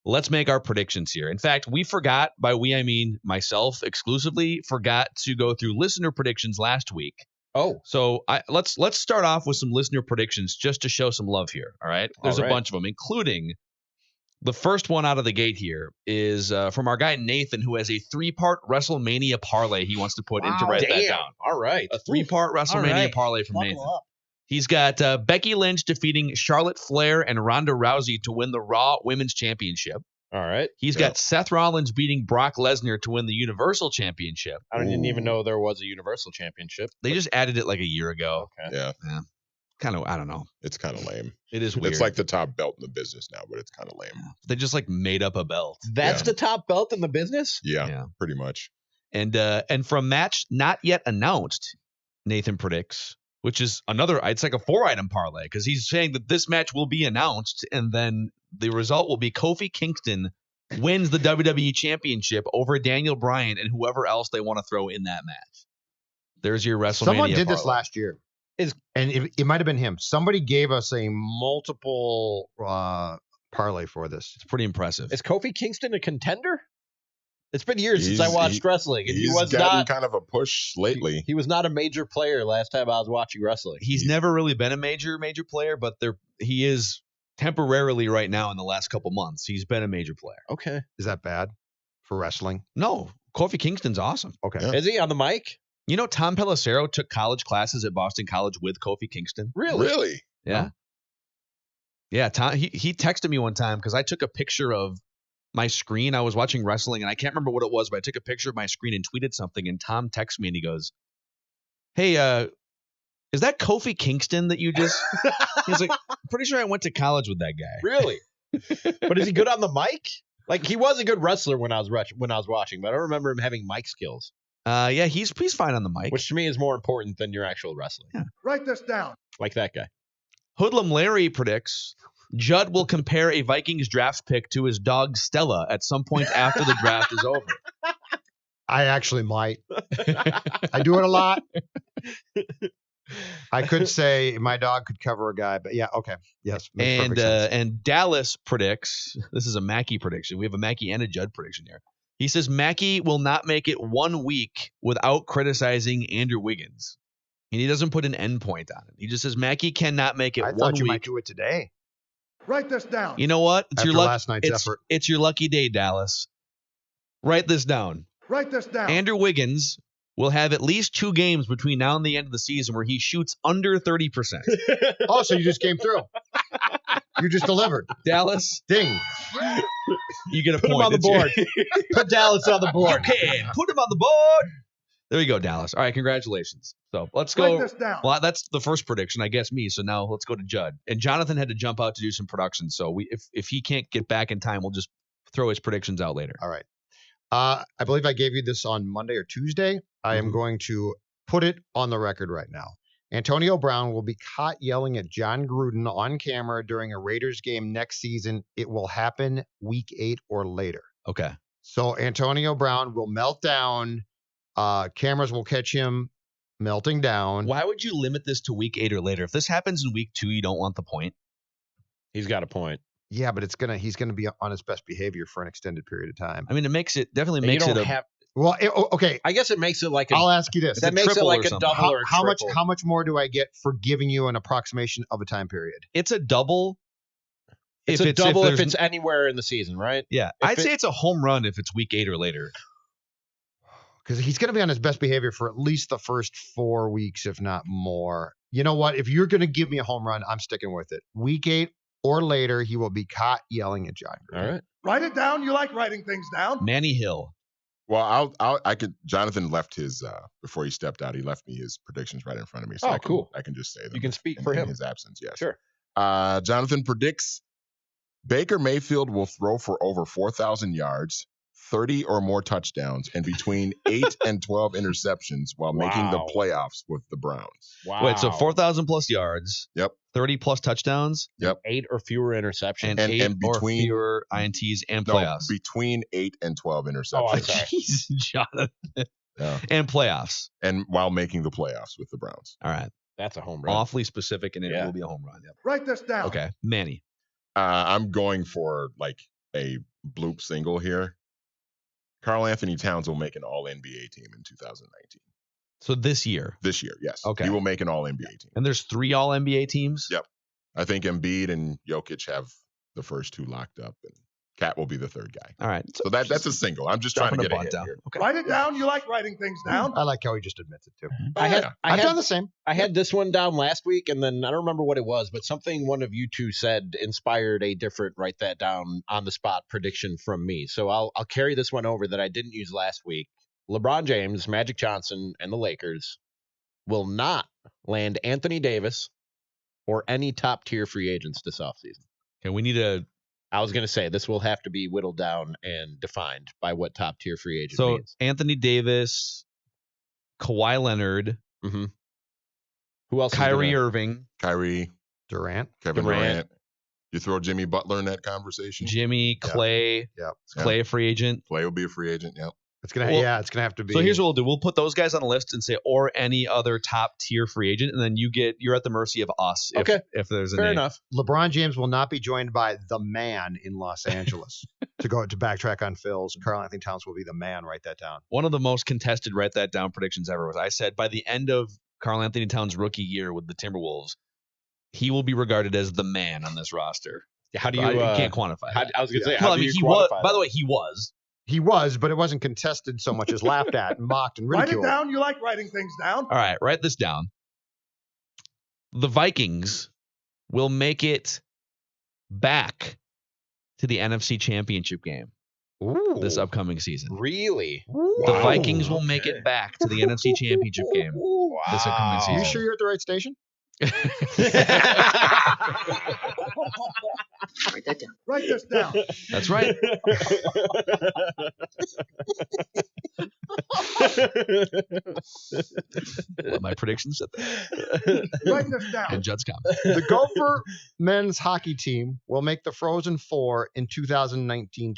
let's make our predictions here. In fact, we forgot, by we I mean myself exclusively, forgot to go through listener predictions last week. Oh, So let's start off with some listener predictions just to show some love here. All right. There's a bunch of them, including the first one out of the gate here is from our guy Nathan, who has a 3-part WrestleMania parlay he wants to put in to write that down. All right. A 3-part WrestleMania parlay from Nathan. He's got Becky Lynch defeating Charlotte Flair and Ronda Rousey to win the Raw Women's Championship. All right. He's got Seth Rollins beating Brock Lesnar to win the Universal Championship. I didn't even know there was a Universal Championship. They just added it like a year ago. Okay. Yeah. Kind of, I don't know. It's kind of lame. It is weird. It's like the top belt in the business now, but it's kind of lame. They just like made up a belt. That's the top belt in the business? Yeah, pretty much. And from match not yet announced, Nathan predicts, which is another, it's like a 4-item parlay because he's saying that this match will be announced and then the result will be Kofi Kingston wins the WWE Championship over Daniel Bryan and whoever else they want to throw in that match. There's your WrestleMania Someone did parlay. this last year. And it might have been him. Somebody gave us a multiple parlay for this. It's pretty impressive. Is Kofi Kingston a contender? It's been years since I watched wrestling. And He's gotten kind of a push lately. He was not a major player last time I was watching wrestling. He's never really been a major player, but he is temporarily right now in the last couple months. He's been a major player. Okay. Is that bad for wrestling? No. Kofi Kingston's awesome. Okay. Yeah. Is he on the mic? You know, Tom Pelissero took college classes at Boston College with Kofi Kingston. Really? Yeah. No. Yeah. Tom, he texted me one time because I took a picture of my screen. I was watching wrestling and I can't remember what it was, but I took a picture of my screen and tweeted something. And Tom texted me and he goes, "Hey, is that Kofi Kingston that you just?" He's like, "I'm pretty sure I went to college with that guy." Really? But is he good on the mic? Like he was a good wrestler when I was watching, but I don't remember him having mic skills. Yeah, he's fine on the mic. Which to me is more important than your actual wrestling. Yeah. Write this down. Like that guy. Hoodlum Larry predicts Judd will compare a Vikings draft pick to his dog Stella at some point after the draft is over. I actually might. I do it a lot. I could say my dog could cover a guy, but yeah, okay. Yes. And Dallas predicts, this is a Mackey prediction. We have a Mackey and a Judd prediction here. He says Mackey will not make it 1 week without criticizing Andrew Wiggins. And he doesn't put an end point on it. He just says Mackey cannot make it 1 week. I thought you might do it today. Write this down. You know what? It's After your last night's effort. It's your lucky day, Dallas. Write this down. Write this down. Andrew Wiggins will have at least 2 games between now and the end of the season where he shoots under 30%. Oh, so you just came through. You just delivered. Dallas. Ding. You get a Put point. him on the board. Put Dallas on the board. You can. Put him on the board. There you go, Dallas. All right, congratulations. So let's go. Write this down. Well, that's the first prediction, I guess me. So now let's go to Judd. And Jonathan had to jump out to do some production. So if he can't get back in time, we'll just throw his predictions out later. All right. I believe I gave you this on Monday or Tuesday. I am going to put it on the record right now. Antonio Brown will be caught yelling at John Gruden on camera during a Raiders game next season. It will happen week 8 or later. Okay. So Antonio Brown will melt down. Cameras will catch him melting down. Why would you limit this to week 8 or later? If this happens in week 2, you don't want the point. He's got a point. Yeah, but he's gonna be on his best behavior for an extended period of time. I mean, definitely makes it Well, okay. I guess it makes it like I'll ask you this. That makes it like a double or a triple. How much more do I get for giving you an approximation of a time period? It's a double. It's a double if it's anywhere in the season, right? Yeah, I'd say it's a home run if it's week 8 or later. Because he's going to be on his best behavior for at least the first 4 weeks, if not more. You know what? If you're going to give me a home run, I'm sticking with it. Week 8 or later, he will be caught yelling at John Gruden. All right. Write it down. You like writing things down. Manny Hill. Well, I could. Jonathan left his before he stepped out. He left me his predictions right in front of me. So cool. I can just say them. You can speak for him in his absence. Yes. Sure. Jonathan predicts Baker Mayfield will throw for over 4,000 yards, 30 or more touchdowns, and between 8 and 12 interceptions while making the playoffs with the Browns. Wow. Wait, so 4,000 plus yards. Yep. 30 plus touchdowns. Yep. 8 or fewer interceptions. And 8 or fewer INTs and playoffs. Between 8 and 12 interceptions. Oh, I'm sorry. Jeez, Jonathan. Yeah. And playoffs. And while making the playoffs with the Browns. All right. That's a home run. Awfully specific, and it will be a home run. Yep. Write this down. Okay. Manny. I'm going for like a bloop single here. Karl Anthony Towns will make an All-NBA team in 2019. So this year. This year, yes. Okay. He will make an All-NBA team. And there's 3 All-NBA teams? Yep. I think Embiid and Jokic have the first 2 locked up, and Cat will be the 3rd guy. All right. So that's a single. I'm just trying to get a hit down. here. Okay. Write it down. You like writing things down. I like how he just admits it too. I've done the same. I had this one down last week, and then I don't remember what it was, but something one of you two said inspired a different write that down on the spot prediction from me. So I'll carry this one over that I didn't use last week. LeBron James, Magic Johnson, and the Lakers will not land Anthony Davis or any top tier free agents this offseason. Okay, we need a. I was going to say this will have to be whittled down and defined by what top tier free agent So means. Anthony Davis, Kawhi Leonard, Mm-hmm. Who else? Kyrie Irving, Kyrie, Durant. Kevin Durant. Durant. You throw Jimmy Butler in that conversation. Jimmy, Clay. Yep. Is Clay a free agent? Clay will be a free agent. Yep. It's gonna it's gonna have to be. So here's what we'll do: we'll put those guys on the list and say, or any other top tier free agent, and then you're at the mercy of us. If there's a Fair name. enough. LeBron James will not be joined by the man in Los Angeles. to backtrack on Phil's, Karl Anthony Towns will be the man. Write that down. One of the most contested write that down predictions ever was I said by the end of Karl Anthony Towns' rookie year with the Timberwolves, he will be regarded as the man on this roster. How do you? I can't quantify. that. I was going to say. Well, How I do mean, you he was. quantify By that? the way, he was. He was, but it wasn't contested so much as laughed at and mocked and Write ridiculed. it down. You like writing things down. All right, write this down. The Vikings will make it back to the NFC Championship game Ooh, this upcoming season. really? The Wow. Vikings will make it back to the NFC Championship game this upcoming Wow. season. You sure you're at the right station? Write that down. Write this down. That's right. My predictions said that. Write this down. And Judd's comment. The Gopher men's hockey team will make the Frozen Four in 2019-20.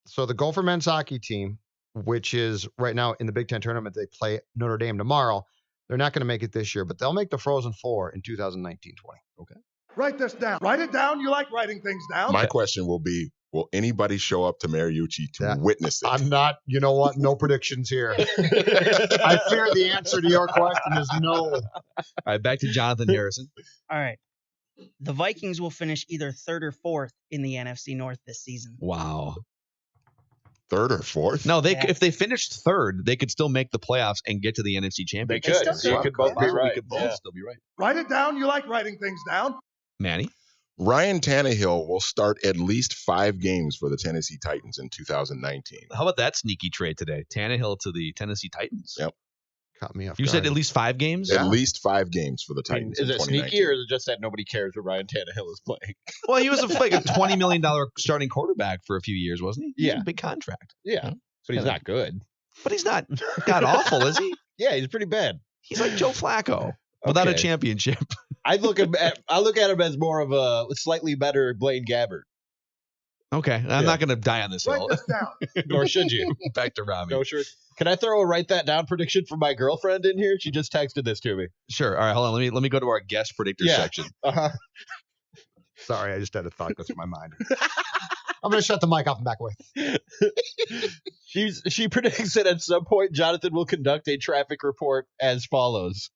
So the Gopher men's hockey team, which is right now in the Big Ten tournament, they play Notre Dame tomorrow. They're not going to make it this year, but they'll make the Frozen Four in 2019-20. Okay. Write this down. Write it down. You like writing things down. My question will be, will anybody show up to Mariucci to Yeah. witness it? I'm not, you know what? No predictions here. I fear the answer to your question is no. All right, back to Jonathan Harrison. All right. The Vikings will finish either 3rd or 4th in the NFC North this season. Wow. 3rd or 4th? No, Yeah. if they finished 3rd, they could still make the playoffs and get to the NFC They Championship. could. still You could both be We right. could both Yeah. still be right. Write it down. You like writing things down. Manny? Ryan Tannehill will start at least 5 games for the Tennessee Titans in 2019. How about that sneaky trade today? Tannehill to the Tennessee Titans. Yep. Caught me off You guard. said at least 5 games? At least 5 games for the I mean, Titans. is in it 2019. sneaky or is it just that nobody cares what Ryan Tannehill is playing? Well, he was like a $20 million starting quarterback for a few years, wasn't he? He was Yeah. a big contract. Yeah, but he's not good. But he's not god awful, is he? Yeah, he's pretty bad. He's like Joe Flacco without a Okay. championship. I look at him as more of a slightly better Blaine Gabbert. Okay, I'm not going to die on this Write hill. this down. Nor should you. Back to Rami. No, sure. Can I throw a write that down prediction for my girlfriend in here? She just texted this to me. Sure. All right, hold on. Let me go to our guest predictor Yeah. section. Uh-huh. Sorry, I just had a thought go through my mind. I'm going to shut the mic off and back away. She predicts that at some point Jonathan will conduct a traffic report as follows.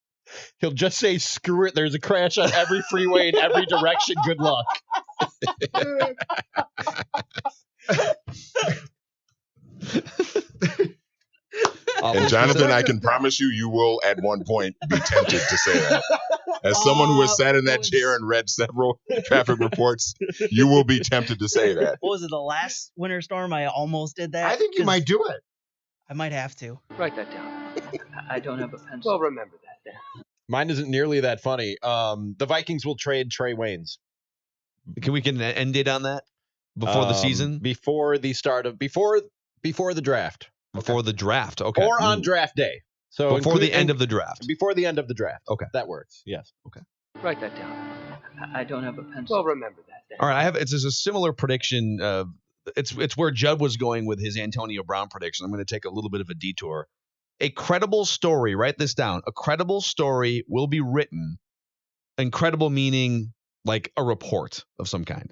He'll just say, "Screw it, there's a crash on every freeway in every direction. Good luck." And Jonathan, I can promise you, you will at one point be tempted to say that. As someone who has sat in that chair and read several traffic reports, you will be tempted to say that. What was it, the last winter storm? I almost did that. I think you 'cause might do it. I might have to. Write that down. I don't have a pencil. Well, remember that then. Mine isn't nearly that funny. The Vikings will trade Trey Waynes Can we get an end date on that before the season? before the start of before the draft, Before the draft. Okay. or on draft day. So before the end of the draft. before the end of the draft. Okay. That works. Yes. Write that down. I don't have a pencil. Well, remember that then. All right, it's a similar prediction. It's where Judd was going with his Antonio Brown prediction. I'm going to take a little bit of a detour. A credible story, write this down. A credible story will be written. Incredible meaning like a report of some kind,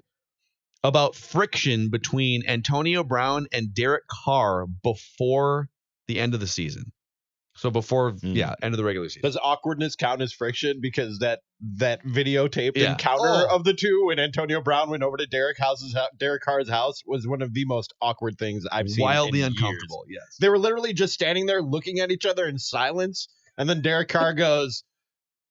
about friction between Antonio Brown and Derek Carr before the end of the season. So before, end of the regular season. Does awkwardness count as friction? Because that videotaped Yeah. encounter of the two when Antonio Brown went over to Derek Carr's house was one of the most awkward things I've seen. Wildly in uncomfortable, years. yes. They were literally just standing there looking at each other in silence, and then Derek Carr goes,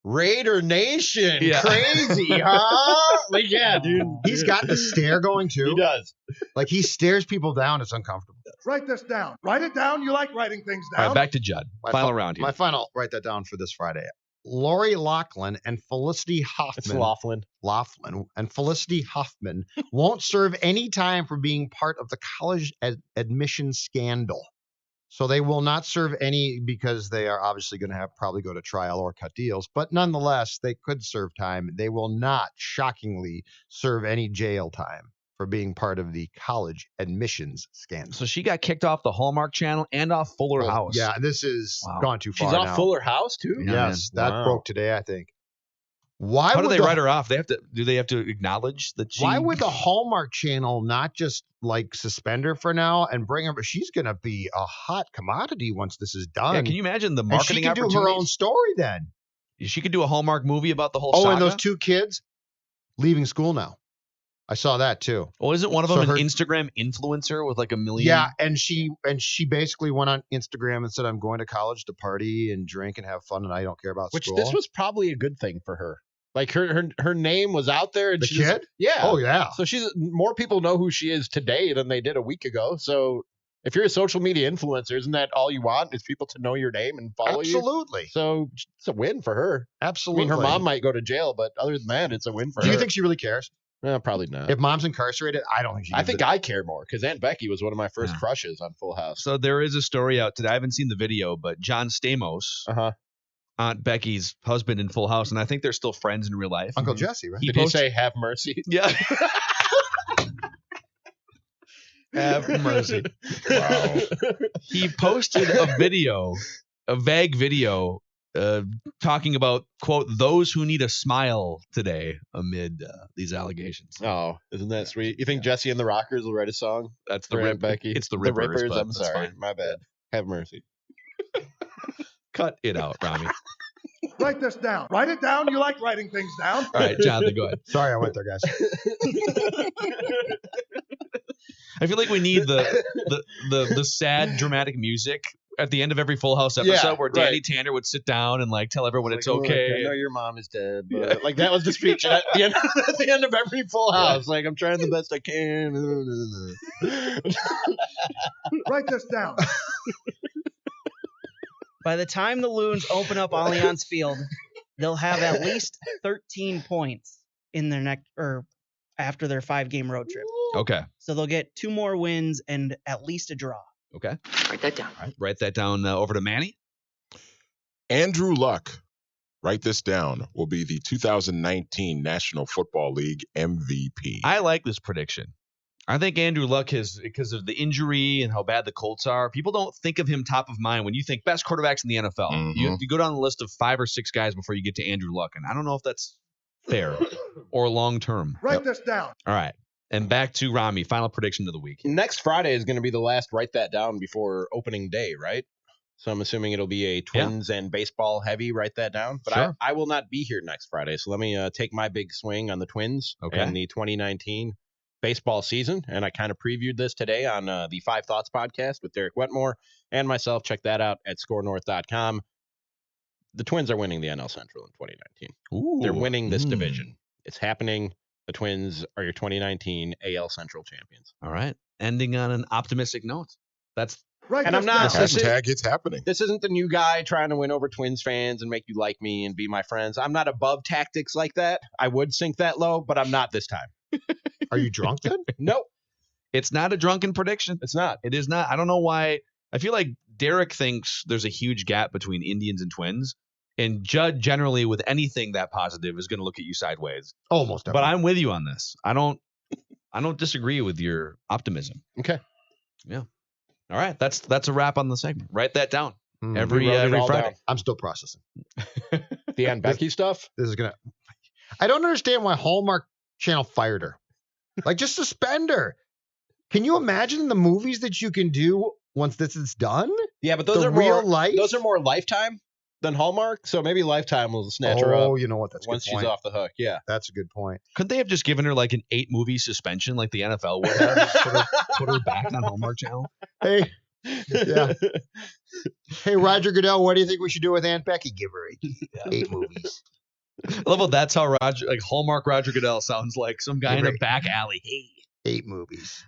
Raider Nation, crazy, huh? Like, yeah, dude. He's got the stare going too. He does. Like he stares people down. It's uncomfortable. Write this down. Write it down. You like writing things All down. right, back to Judd. Final round here. My final, write that down for this Friday. Lori Loughlin and Felicity It's Hoffman. Laughlin and Felicity Huffman won't serve any time for being part of the college admission scandal. So they will not serve any because they are obviously going to probably go to trial or cut deals. But nonetheless, they could serve time. They will not, shockingly, serve any jail time for being part of the college admissions scandal. So she got kicked off the Hallmark Channel and off Fuller House. Yeah, this is gone too far. She's off now. Fuller House too. Yeah, Yes, that broke today, I think. Why How do would they write her off? Do they have to acknowledge that she? Why would the Hallmark Channel not just like suspend her for now and bring her? But she's going to be a hot commodity once this is done. Yeah, can you imagine the and marketing she can do opportunities? her own story then. She could do a Hallmark movie about the whole saga. And those two kids leaving school now. I saw that too. Well, isn't one of them So an Instagram influencer with like 1 million? Yeah, and she basically went on Instagram and said, "I'm going to college to party and drink and have fun, and I don't care about Which school." this was probably a good thing for her. Like her name was out there. And the she's, kid. Yeah. Oh yeah. So she's more people know who she is today than they did a week ago. So if you're a social media influencer, isn't that all you want? Is people to know your name and follow you? Absolutely. So it's a win for her. Absolutely. I mean, her mom might go to jail, but other than that, it's a win for her. Do you think she really cares? Probably not. If mom's incarcerated, I don't think she. I think I care more because Aunt Becky was one of my first crushes on Full House. So there is a story out today. I haven't seen the video, but John Stamos, Aunt Becky's husband in Full House, and I think they're still friends in real life. Uncle Jesse, right? Did he say "Have mercy"? Yeah. Have mercy. Wow. He posted a video, a vague video, talking about, quote, those who need a smile today amid these allegations. Oh, isn't that sweet? You think Jesse and the Rockers will write a song? That's the Aunt Becky. It's the Rippers. but I'm that's sorry. fine. My bad. Have mercy. Cut it out, Rami. Write this down. Write it down. You like writing things down. All right, Jonathan, go ahead. Sorry, I went there, guys. I feel like we need the sad dramatic music at the end of every Full House episode where Danny Tanner would sit down and like tell everyone it's okay. I know your mom is dead, but like that was the speech at the end of every Full House. Like I'm trying the best I can. Write this down. By the time the Loons open up Allianz Field, they'll have at least 13 points in their after their 5-game road trip. Okay. So they'll get 2 more wins and at least a draw. Okay. Write that down. All right. Write that down over to Manny. Andrew Luck, write this down, will be the 2019 National Football League MVP. I like this prediction. I think Andrew Luck has, because of the injury and how bad the Colts are, people don't think of him top of mind when you think best quarterbacks in the NFL. Mm-hmm. You go down the list of 5 or 6 guys before you get to Andrew Luck, and I don't know if that's fair or long term. Write this down. All right. And back to Rami, final prediction of the week. Next Friday is going to be the last write that down before opening day, right? So I'm assuming it'll be a Twins and baseball heavy write that down. But Sure. I will not be here next Friday. So let me take my big swing on the Twins and the 2019 baseball season. And I kind of previewed this today on the 5 Thoughts podcast with Derek Wetmore and myself. Check that out at scorenorth.com. The Twins are winning the NL Central in 2019. Ooh. They're winning this division. It's happening. The Twins are your 2019 AL Central champions. All right. Ending on an optimistic note. That's Write And this I'm not- down. Hashtag it's happening. This isn't the new guy trying to win over Twins fans and make you like me and be my friends. I'm not above tactics like that. I would sink that low, but I'm not this time. Are you drunk then? Nope, it's not a drunken prediction. it's not. It is not. I don't know why. I feel like Derek thinks there's a huge gap between Indians and Twins. And Judd, generally, with anything that positive, is going to look at you sideways. Almost. But I'm with you on this. I don't disagree with your optimism. Okay. Yeah. All right. That's a wrap on the segment. Write that down. Mm. Every We wrote it all Friday. down. I'm still processing. The Aunt Becky stuff. This is gonna. I don't understand why Hallmark Channel fired her. Like, just suspend her. Can you imagine the movies that you can do once this is done? Yeah, but those The are real more life? Those are more Lifetime than Hallmark. So maybe Lifetime will snatch her up Oh, you know what? That's a once good she's point. off the hook. Yeah. That's a good point. Couldn't they have just given her like an 8-movie suspension like the NFL would have? put her back on Hallmark Channel? Hey, yeah. Hey, Roger Goodell, what do you think we should do with Aunt Becky? Give her 8 movies. I love how that's how Hallmark Roger Goodell sounds like some guy in a back alley. Hey. 8 movies.